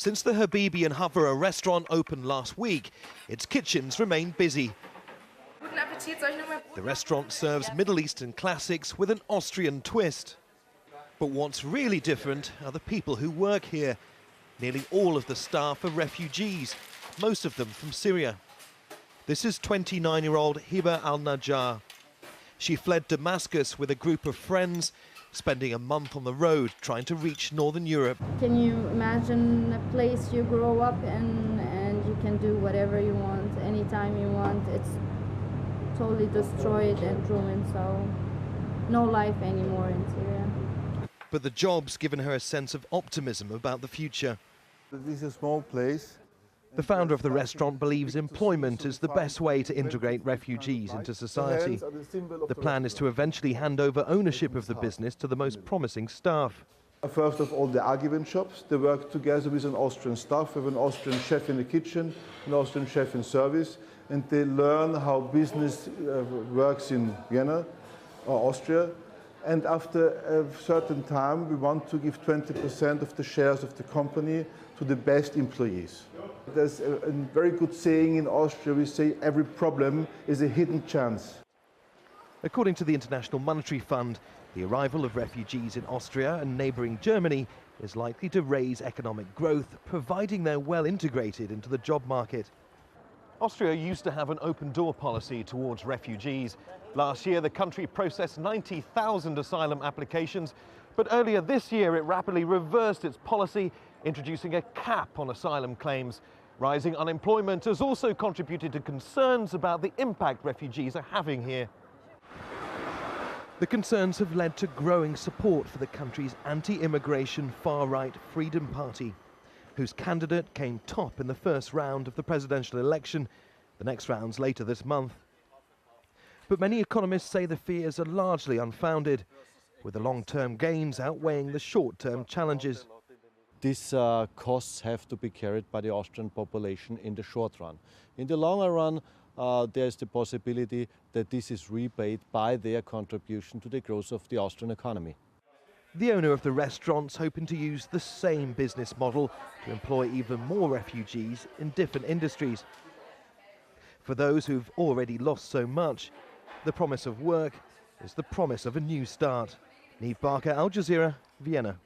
Since the Habibi and Havara restaurant opened last week, its kitchens remain busy. The restaurant serves Middle Eastern classics with an Austrian twist. But what's really different are the people who work here. Nearly all of the staff are refugees, most of them from Syria. This is 29-year-old Hiba al-Najjar. She fled Damascus with a group of friends, spending a month on the road trying to reach Northern Europe. Can you imagine a place you grow up in and you can do whatever you want, anytime you want? It's totally destroyed and ruined, so no life anymore in Syria. But the job's given her a sense of optimism about the future. This is a small place. The founder of the restaurant believes employment is the best way to integrate refugees into society. The plan is to eventually hand over ownership of the business to the most promising staff. First of all, the argument shops, they work together with an Austrian staff, with an Austrian chef in the kitchen, an Austrian chef in service, and they learn how business works in Vienna or Austria. And after a certain time, we want to give 20% of the shares of the company to the best employees. There's a very good saying in Austria, we say every problem is a hidden chance. According to the International Monetary Fund, the arrival of refugees in Austria and neighbouring Germany is likely to raise economic growth, providing they're well integrated into the job market. Austria used to have an open-door policy towards refugees. Last year, the country processed 90,000 asylum applications, but earlier this year, it rapidly reversed its policy, introducing a cap on asylum claims. Rising unemployment has also contributed to concerns about the impact refugees are having here. The concerns have led to growing support for the country's anti-immigration far-right Freedom Party, whose candidate came top in the first round of the presidential election. The next round's later this month. But many economists say the fears are largely unfounded, with the long-term gains outweighing the short-term challenges. These costs have to be carried by the Austrian population in the short run. In the longer run, there's the possibility that this is repaid by their contribution to the growth of the Austrian economy. The owner of the restaurant's hoping to use the same business model to employ even more refugees in different industries. For those who've already lost so much, the promise of work is the promise of a new start. Neve Barker, Al Jazeera, Vienna.